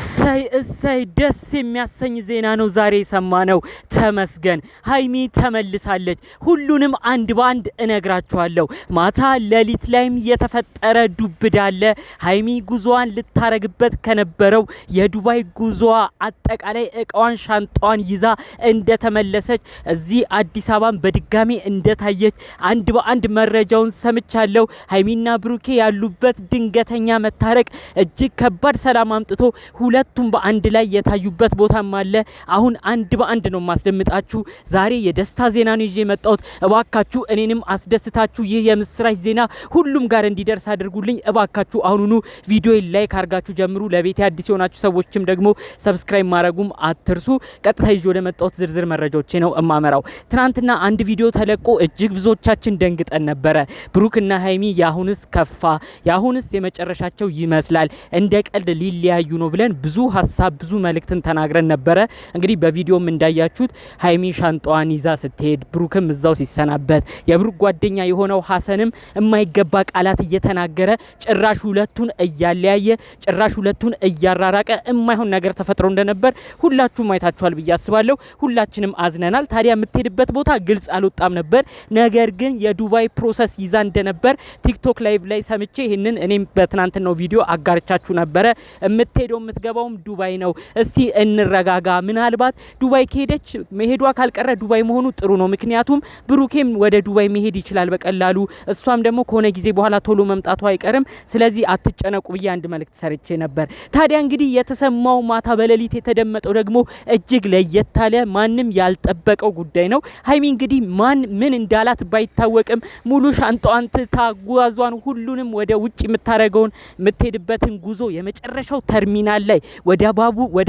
እሰይ ደስ የሚያሰኝ ዜና ነው ዛሬ የሰማነው። ተመስገን ሃይሚ ተመልሳለች። ሁሉንም አንድ ባንድ እነግራችኋለሁ። ማታ ሌሊት ላይም የተፈጠረ ዱብዳ አለ። ሃይሚ ጉዞዋን ልታረግበት ከነበረው የዱባይ ጉዞዋ አጠቃላይ እቃዋን ሻንጣዋን ይዛ እንደተመለሰች እዚህ አዲስ አበባን በድጋሚ እንደታየች አንድ በአንድ መረጃውን ሰምቻለሁ። ሃይሚና ብሩኬ ያሉበት ድንገተኛ መታረቅ እጅግ ከባድ ሰላም አምጥቶ ሁለቱም በአንድ ላይ የታዩበት ቦታም አለ። አሁን አንድ በአንድ ነው ማስደምጣችሁ። ዛሬ የደስታ ዜና ነው ይዤ መጣሁት። እባካችሁ እኔንም አስደስታችሁ ይህ የምስራች ዜና ሁሉም ጋር እንዲደርስ አድርጉልኝ። እባካችሁ አሁኑኑ ቪዲዮ ላይክ አድርጋችሁ ጀምሩ። ለቤቴ አዲስ የሆናችሁ ሰዎችም ደግሞ ሰብስክራይብ ማድረጉም አትርሱ። ቀጥታ ይዤ ወደ መጣሁት ዝርዝር መረጃዎቼ ነው እማመራው። ትናንትና አንድ ቪዲዮ ተለቆ እጅግ ብዙዎቻችን ደንግጠን ነበረ። ብሩክና ሃይሚ ያሁንስ ከፋ፣ ያሁንስ የመጨረሻቸው ይመስላል፣ እንደ ቀልድ ሊለያዩ ነው ብለን ብዙ ሀሳብ ብዙ መልእክትን ተናግረን ነበረ። እንግዲህ በቪዲዮም እንዳያችሁት ሃይሚ ሻንጣዋን ይዛ ስትሄድ ብሩክም እዛው ሲሰናበት የብሩክ ጓደኛ የሆነው ሐሰንም የማይገባ ቃላት እየተናገረ ጭራሽ ሁለቱን እያለያየ ጭራሽ ሁለቱን እያራራቀ የማይሆን ነገር ተፈጥሮ እንደነበር ሁላችሁም አይታችኋል ብዬ አስባለሁ። ሁላችንም አዝነናል። ታዲያ የምትሄድበት ቦታ ግልጽ አልወጣም ነበር። ነገር ግን የዱባይ ፕሮሰስ ይዛ እንደነበር ቲክቶክ ላይቭ ላይ ሰምቼ ይሄንን እኔም በትናንትናው ቪዲዮ አጋርቻችሁ ነበረ። የምትሄደው የምትገባውም ዱባይ ነው። እስቲ እንረጋጋ። ምናልባት ዱባይ ከሄደች መሄዷ ካልቀረ ዱባይ መሆኑ ጥሩ ነው። ምክንያቱም ብሩኬም ወደ ዱባይ መሄድ ይችላል በቀላሉ፣ እሷም ደግሞ ከሆነ ጊዜ በኋላ ቶሎ መምጣቱ አይቀርም። ስለዚህ አትጨነቁ ብዬ አንድ መልእክት ሰርቼ ነበር። ታዲያ እንግዲህ የተሰማው ማታ በሌሊት የተደመጠው ደግሞ እጅግ ለየት ያለ ማንም ያልጠበቀው ጉዳይ ነው። ሃይሚ እንግዲህ ማን ምን እንዳላት ባይታወቅም ሙሉ ሻንጣዋን ትታ ጓዟን ሁሉንም ወደ ውጭ የምታረገውን የምትሄድበትን ጉዞ የመጨረሻው ተርሚናል ላይ ወደ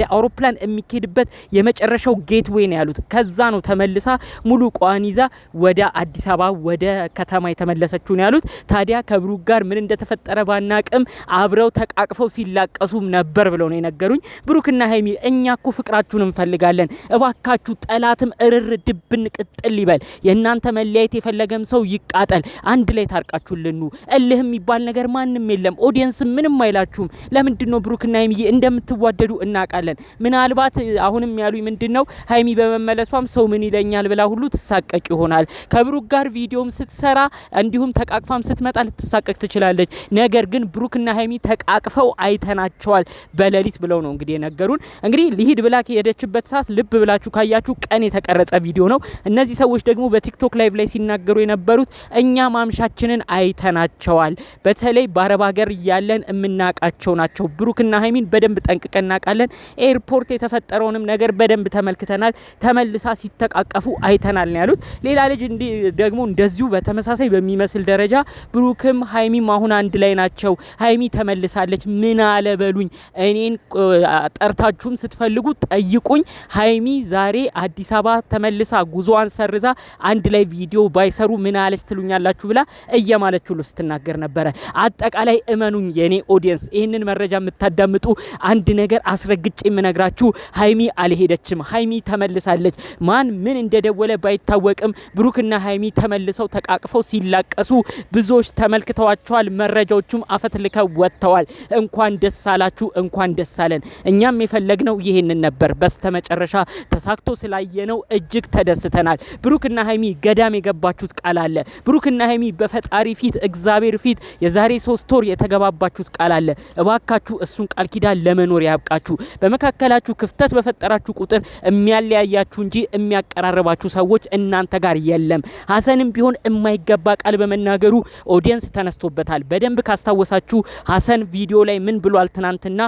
አውሮፕላን የሚኬድበት የመጨረሻው ጌትዌይ ነው ያሉት። ከዛ ነው ተመልሳ ሙሉ ቋን ይዛ ወደ አዲስ አበባ ወደ ከተማ የተመለሰችው ነው ያሉት። ታዲያ ከብሩክ ጋር ምን እንደተፈጠረ ባናቅም አብረው ተቃቅፈው ሲላቀሱም ነበር ብለው ነው የነገሩኝ። ብሩክና ሃይሚ እኛኮ ፍቅራችሁን እንፈልጋለን። እባካችሁ ጠላትም እርር ድብን ቅጥል ይበል። የእናንተ መለያየት የፈለገም ሰው ይቃጠል። አንድ ላይ ታርቃችሁልኑ። እልህ የሚባል ነገር ማንም የለም። ኦዲየንስ ምንም አይላችሁም። ለምንድነው ብሩክና ሃይሚ እንደምትዋደዱ እናቃለን። ምናልባት አሁንም ያሉኝ ምንድነው ሃይሚ በመመለሷም ሰው ምን ይለኛል ብላ ሁሉ ትሳቀቅ ይሆናል። ከብሩክ ጋር ቪዲዮም ስትሰራ እንዲሁም ተቃቅፋም ስትመጣ ልትሳቀቅ ትችላለች። ነገር ግን ብሩክና ሃይሚ ተቃቅፈው አይተናቸዋል በሌሊት ብለው ነው እንግዲህ የነገሩን። እንግዲህ ሊሂድ ብላ ከሄደችበት ሰዓት ልብ ብላችሁ ካያችሁ ቀን የተቀረጸ ቪዲዮ ነው። እነዚህ ሰዎች ደግሞ በቲክቶክ ላይቭ ላይ ሲናገሩ የነበሩት እኛ ማምሻችንን አይተናቸዋል። በተለይ በአረብ ሀገር ያለን የምናቃቸው ናቸው። ብሩክና ሃይሚን በደንብ ጠንቅቀን እናቃለን። ኤርፖርት የተፈጠረውንም ነገር በደንብ ተመልክተናል። ተመልሳ ሲተቃቀፉ አይተናል ነው ያሉት። ሌላ ልጅ ደግሞ እንደዚሁ በተመሳሳይ በሚመስል ደረጃ ብሩክም ሃይሚም አሁን አንድ ላይ ናቸው። ሃይሚ ተመልሳለች። ምን አለ በሉኝ። እኔን ጠርታችሁም ስትፈልጉ ጠይቁኝ። ሃይሚ ዛሬ አዲስ አበባ ተመልሳ ጉዞዋን ሰርዛ አንድ ላይ ቪዲዮ ባይሰሩ ምን አለች ትሉኛላችሁ ብላ እየማለች ሁሉ ስትናገር ነበረ። አጠቃላይ እመኑኝ የኔ ኦዲየንስ፣ ይህንን መረጃ የምታዳምጡ አንድ ነገር አስረግጬ የምነግራችሁ ሃይሚ አልሄደችም። ሃይሚ ተመልሳለች። ማን ምን እንደደወለ ባይታወቅም ብሩክና ሃይሚ ተመልሰው ተቃቅፈው ሲላቀሱ ብዙዎች ተመልክተዋቸዋል። መረጃዎቹም አፈትልከው ወጥተዋል። እንኳን ደስ አላችሁ፣ እንኳን ደስ አለን። እኛም የፈለግነው ይሄንን ነበር። በስተመጨረሻ ተሳክቶ ስላየነው እጅግ ተደስተናል። ብሩክና ሃይሚ ገዳም የገባችሁት ቃል አለ። ብሩክና ሃይሚ በፈጣሪ ፊት እግዚአብሔር ፊት የዛሬ 3 ወር የተገባባችሁት ቃል አለ። እባካችሁ እሱን ቃል ኪዳን ለመኖር ያብቃችሁ። በመካከላችሁ ክፍተት በፈጠራችሁ ቁጥር የሚያለያያችሁ እንጂ የሚያቀራርባችሁ ሰዎች እናንተ ጋር የለም። ሐሰንም ቢሆን የማይገባ ቃል በመናገሩ ኦዲየንስ ተነስቶበታል። በደንብ ካስታወሳችሁ ሐሰን ቪዲዮ ላይ ምን ብሏል? ትናንትና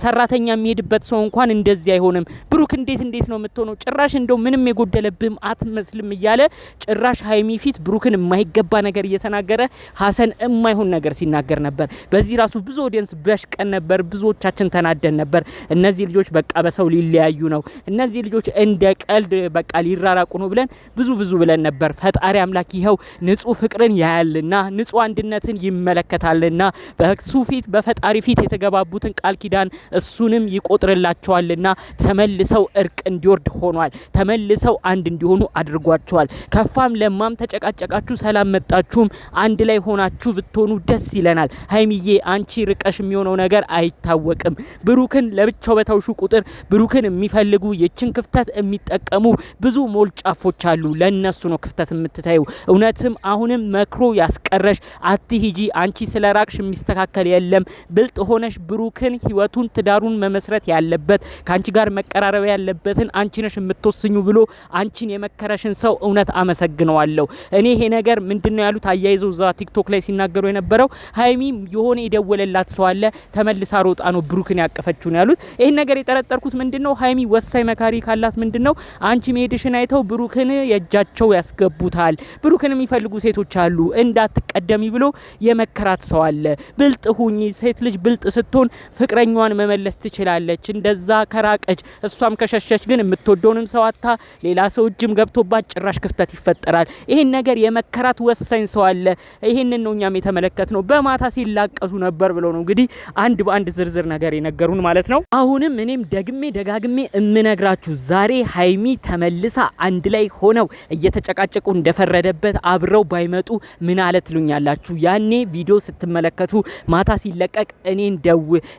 ሰራተኛ የሚሄድበት ሰው እንኳን እንደዚህ አይሆንም። ብሩክ እንዴት ነው የምትሆነው? ጭራሽ እንደው ምንም የጎደለብህም አትመስልም እያለ ጭራሽ ሃይሚ ፊት ብሩክን የማይገባ ነገር እየተናገረ ሐሰን የማይሆን ነገር ሲናገር ነበር። በዚህ ራሱ ብዙ ኦዲየንስ በሽቀን ነበር። ብዙዎቻችን ተናደን ነበር። እነዚህ ልጆች በቃ በሰው ሊለያዩ ነው፣ እነዚህ ልጆች እንደ ቀልድ በቃ ሊራራቁ ነው ብለን ብዙ ብለን ነበር። ፈጣሪ አምላክ ይኸው ንጹህ ፍቅርን ያያልና ንጹህ አንድነትን ይመለከታልና በሱ ፊት በፈጣሪ ፊት የተገባቡትን ቃል ኪዳን እሱንም ይቆጥርላቸዋልና ተመልሰው እርቅ እንዲወርድ ሆኗል። ተመልሰው አንድ እንዲሆኑ አድርጓቸዋል። ከፋም ለማም ተጨቃጨቃችሁ ሰላም መጣችሁም አንድ ላይ ሆናችሁ ብትሆኑ ደስ ይለናል። ሃይሚዬ አንቺ ርቀሽ የሚሆነው ነገር አይታወቅም። ብሩክን ለብቻው በተውሹ ቁጥር ብሩክን የሚፈልጉ የችን ክፍተት የሚጠቀሙ ብዙ ሞልጫፎች አሉ። ለነሱ ነው ክፍተት የምትታዩ። እውነትም አሁንም መክሮ ያስቀረሽ አትሂጂ፣ አንቺ ስለራቅሽ የሚስተካከል የለም፣ ብልጥ ሆነሽ ብሩክን ህይወቱን ትዳሩን መመስረት ያለበት ካንቺ ጋር መቀራረብ ያለበትን አንቺ ነሽ የምትወስኙ ብሎ አንቺን የመከረሽን ሰው እውነት አመሰግነዋለሁ። እኔ ይሄ ነገር ምንድነው ያሉት አያይዘው ዛ ቲክቶክ ላይ ሲናገሩ የነበረው ሃይሚ የሆነ የደወለላት ሰው አለ ተመልሳ ሮጣ ነው ብሩክን ያቀፈችው ነው ያሉት። ይሄን ነገር የጠረጠርኩት ምንድነው ሃይሚ ወሳኝ መካሪ ካላት ምንድነው አንቺ መሄድሽን አይተው ብሩክን የእጃቸው ያስገቡታል። ብሩክን የሚፈልጉ ሴቶች አሉ እንዳትቀደሚ ብሎ የመከራት ሰው አለ። ብልጥ ሁኚ፣ ሴት ልጅ ብልጥ ስትሆን ፍቅረኛዋን መመለስ ትችላለች። እንደዛ ከራቀች እሷም ከሸሸች ግን የምትወደውንም ሰው አታ ሌላ ሰው እጅም ገብቶባት ጭራሽ ክፍተት ይፈጠራል። ይሄን ነገር የመከራት ወሳኝ ሰው አለ። ይሄንን ነው እኛም የተመለከትነው። በማታ ሲላቀሱ ነበር ብለው ነው እንግዲህ አንድ በአንድ ዝርዝር ነገር የነገሩን ማለት ነው። አሁንም እኔም ደግሜ ደጋግሜ እምነግራችሁ ዛሬ ሃይሚ ተመልሳ አንድ ላይ ሆነው እየተጨቃጨቁ እንደፈረደበት አብረው ባይመጡ ምን አለ ትሉኛላችሁ? ያኔ ቪዲዮ ስትመለከቱ ማታ ሲለቀቅ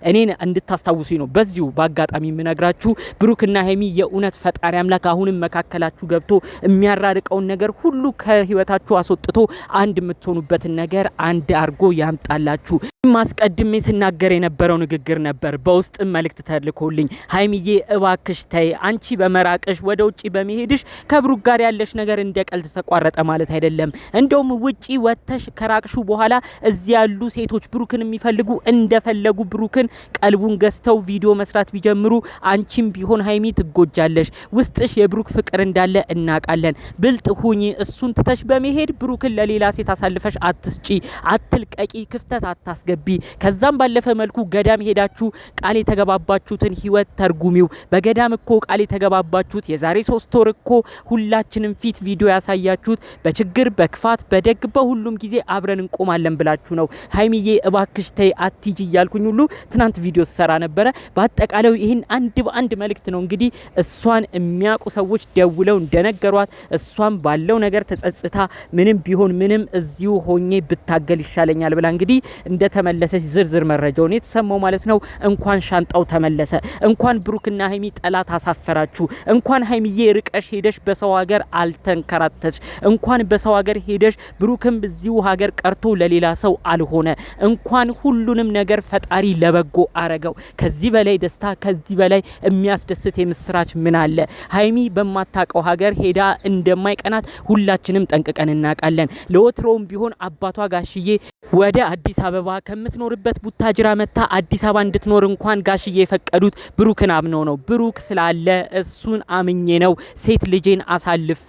እኔን እንድታስታውሱ ነው በዚሁ በአጋጣሚ የምነግራችሁ። ብሩክና ሃይሚ የእውነት ፈጣሪ አምላክ አሁንም መካከላችሁ ገብቶ የሚያራርቀውን ነገር ሁሉ ከህይወታችሁ አስወጥቶ አንድ የምትሆኑበትን ነገር አንድ አርጎ ያምጣላችሁ። ማስቀድሜ ስናገር የነበረው ንግግር ነበር። በውስጥ መልእክት ተልኮልኝ ሃይሚዬ እባክሽ ተይ፣ አንቺ በመራቅሽ ወደ ውጪ በመሄድሽ ከብሩክ ጋር ያለሽ ነገር እንደ ቀልድ ተቋረጠ ማለት አይደለም። እንደውም ውጪ ወተሽ ከራቅሹ በኋላ እዚህ ያሉ ሴቶች ብሩክን የሚፈልጉ እንደፈለጉ ብሩክን ቀልቡን ገዝተው ቪዲዮ መስራት ቢጀምሩ አንቺም ቢሆን ሃይሚ ትጎጃለሽ። ውስጥሽ የብሩክ ፍቅር እንዳለ እናቃለን። ብልጥ ሁኚ። እሱን ትተሽ በመሄድ ብሩክን ለሌላ ሴት አሳልፈሽ አትስጪ፣ አትልቀቂ፣ ክፍተት አታስገቢ። ከዛም ባለፈ መልኩ ገዳም ሄዳችሁ ቃል የተገባባችሁትን ህይወት ተርጉሚው። በገዳም እኮ ቃል የተገባባችሁት የዛሬ 3 ወር እኮ ሁላችንም ፊት ቪዲዮ ያሳያችሁት በችግር በክፋት በደግ በሁሉም ጊዜ አብረን እንቆማለን ብላችሁ ነው። ሃይሚዬ እባክሽ ተይ አትጂ እያልኩኝ ሁሉ ትናንት ቪዲዮ ሰራ ነበረ። በአጠቃላይ ይህን አንድ በአንድ መልእክት ነው እንግዲህ እሷን የሚያውቁ ሰዎች ደውለው እንደነገሯት እሷን ባለው ነገር ተጸጽታ ምንም ቢሆን ምንም እዚሁ ሆኜ ብታገል ይሻለኛል ብላ እንግዲህ እንደተመለሰች ዝርዝር መረጃውን የተሰማው ማለት ነው። እንኳን ሻንጣው ተመለሰ፣ እንኳን ብሩክና ሃይሚ ጠላት አሳፈራችሁ፣ እንኳን ሃይሚዬ ርቀሽ ሄደሽ በሰው ሀገር አልተንከራተሽ፣ እንኳን በሰው ሀገር ሄደሽ ብሩክም በዚሁ ሀገር ቀርቶ ለሌላ ሰው አልሆነ፣ እንኳን ሁሉንም ነገር ፈጣሪ ለበጎ አረገው። ከዚህ በላይ ደስታ ከዚህ በላይ የሚያስደስት የምስራች ምን አለ? ሃይሚ በማታቀው ሀገር ሄዳ እንደማይቀናት ሁላችንም ጠንቅቀን እናውቃለን። ለወትሮም ቢሆን አባቷ ጋሽዬ ወደ አዲስ አበባ ከምትኖርበት ቡታጅራ መታ አዲስ አበባ እንድትኖር እንኳን ጋሽዬ የፈቀዱት ብሩክን አምነው ነው። ብሩክ ስላለ እሱን አምኜ ነው ሴት ልጄን አሳልፌ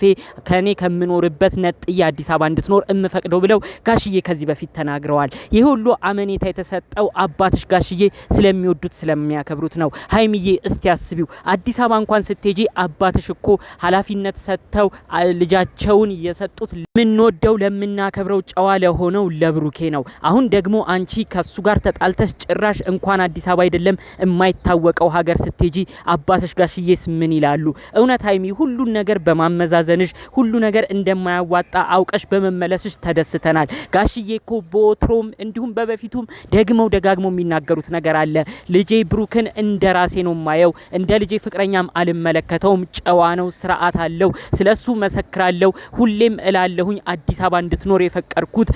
ከኔ ከምኖርበት ነጥዬ አዲስ አበባ እንድትኖር እምፈቅደው ብለው ጋሽዬ ከዚህ በፊት ተናግረዋል። ይሄ ሁሉ አመኔታ የተሰጠው አባትሽ ጋሽዬ ስለሚወዱት ስለሚያከብሩት ነው። ሃይሚዬ እስቲ አስቢው፣ አዲስ አበባ እንኳን ስትሄጂ አባትሽ እኮ ኃላፊነት ሰጥተው ልጃቸውን የሰጡት ለምንወደው ለምናከብረው ጨዋ ለሆነው ለብሩኬ ነው። አሁን ደግሞ አንቺ ከሱ ጋር ተጣልተሽ ጭራሽ እንኳን አዲስ አበባ አይደለም የማይታወቀው ሀገር ስትሄጂ አባትሽ ጋሽዬስ ምን ይላሉ? እውነት ሃይሚ ሁሉን ነገር በማመዛዘንሽ ሁሉ ነገር እንደማያዋጣ አውቀሽ በመመለስሽ ተደስተናል። ጋሽዬ እኮ በወትሮም እንዲሁም በበፊቱም ደጋግመው የሚናገሩት ነገር አለ። ልጄ ብሩክን እንደራሴ ነው ማየው፣ እንደ ልጄ ፍቅረኛም አልመለከተውም፣ ጨዋ ነው፣ ስርዓት አለው፣ ስለሱ መሰክራለሁ፣ ሁሌም እላለሁኝ አዲስ አበባ እንድትኖር የፈቀድኩት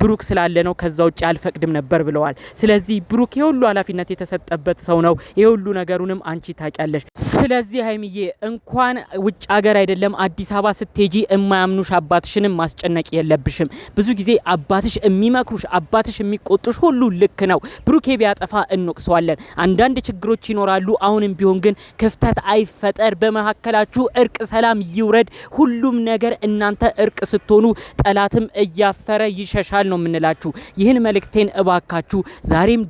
ብሩክ ስላለ ነው፣ ከዛ ውጭ አልፈቅድም ነበር ብለዋል። ስለዚህ ብሩክ የሁሉ ኃላፊነት የተሰጠበት ሰው ነው። የሁሉ ነገሩንም አንቺ ታውቂያለሽ። ስለዚህ ሃይሚዬ እንኳን ውጭ ሀገር አይደለም አዲስ አበባ ስትሄጂ የማያምኑሽ አባትሽንም ማስጨነቅ የለብሽም። ብዙ ጊዜ አባትሽ የሚመክሩሽ አባትሽ የሚቆጡሽ ሁሉ ልክ ነው። ብሩኬ ቢያጠፋ እንወቅሰዋለን። አንዳንድ ችግሮች ይኖራሉ። አሁንም ቢሆን ግን ክፍተት አይፈጠር፣ በመካከላችሁ እርቅ ሰላም ይውረድ። ሁሉም ነገር እናንተ እርቅ ስትሆኑ ጠላትም እያፈረ ይሸሻል ነው የምንላችሁ። ይህን መልእክቴን እባካችሁ ዛሬም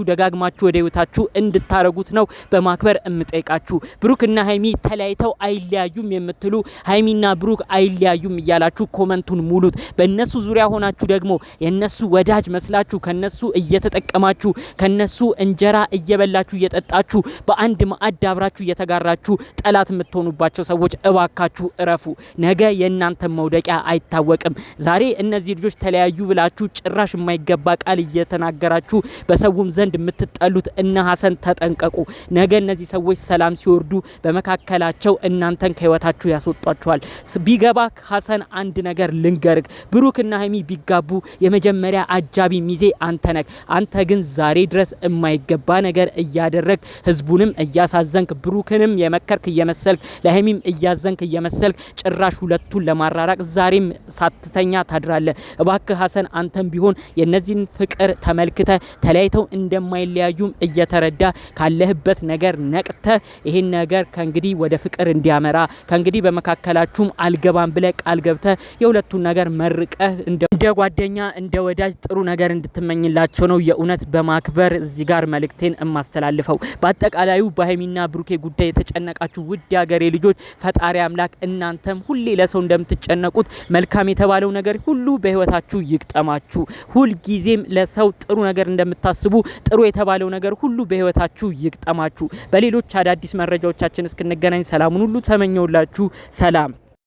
ደጋግማችሁ ወደ ህይወታችሁ እንድታረጉት ነው በማክበር እምጠይቃችሁ። ብሩክና ሃይሚ ተለያይተው አይለያዩም የምትሉ ሃይሚና ብሩክ አይለያዩም እያላችሁ ኮመንቱን ሙሉት። በእነሱ ዙሪያ ሆናችሁ ደግሞ የነሱ ወዳጅ መስላችሁ ከነሱ እየተጠቀማችሁ ከነሱ እንጀራ እየበላችሁ እየጠጣችሁ በአንድ ማዕድ አብራችሁ እየተጋራችሁ ጠላት የምትሆኑባቸው ሰዎች እባካችሁ እረፉ። ነገ የእናንተ መውደቂያ አይታወቅም። ዛሬ እነዚህ ልጆች ተለያዩ ብላችሁ ጭራሽ የማይገባ ቃል እየተናገራችሁ በሰውም ዘንድ የምትጠሉት እነ ሀሰን ተጠንቀቁ። ነገ እነዚህ ሰዎች ሰላም ሲወርዱ በመካከላቸው እናንተን ከህይወታችሁ ያስወጧችኋል። ቢገባ ሀሰን አንድ ነገር ልንገርክ፣ ብሩክና ሀይሚ ቢጋቡ የመጀመሪያ አጃቢ ሚዜ አንተ ነህ። አንተ ግን ዛሬ ድረስ የማይገባ ነገር እያደረግ ህዝቡንም እያሳዘንክ ብሩክንም የመከርክ እየመሰልክ ለሀይሚም እያዘንክ እየመሰልክ ጭራሽ ሁለቱን ለማራራቅ ዛሬም ሳትተኛ ታድራለህ። እባክህ ሀሰን አንተም ቢሆን የነዚህን ፍቅር ተመልክተ ተለያይተው እንደማይለያዩም እየተረዳ ካለህበት ነገር ነቅተ ይሄን ነገር ከእንግዲህ ወደ ፍቅር እንዲያመራ ከእንግዲህ በመካከላችሁም አልገባም ብለ ቃል ገብተ የሁለቱን ነገር መርቀህ እንደ ጓደኛ እንደ ወዳጅ ጥሩ ነገር እንድትመኝላቸው ነው የእውነት በማክበር እዚህ ጋር መልእክቴን እማስተላልፈው። በአጠቃላዩ በሀይሚና ብሩኬ ጉዳይ የተጨነቃችሁ ውድ ያገሬ ልጆች ፈጣሪ አምላክ እናንተም ሁሌ ለሰው እንደምትጨነቁት መልካም የተባለው ነገር ሁሉ በህይወታችሁ ይግጠማችሁ። ሁል ጊዜም ለሰው ጥሩ ነገር እንደምታስቡ ጥሩ የተባለው ነገር ሁሉ በህይወታችሁ ይግጠማችሁ። በሌሎች አዳዲስ መረጃዎቻችን እስክንገናኝ ሰላሙን ሁሉ ተመኘውላችሁ። ሰላም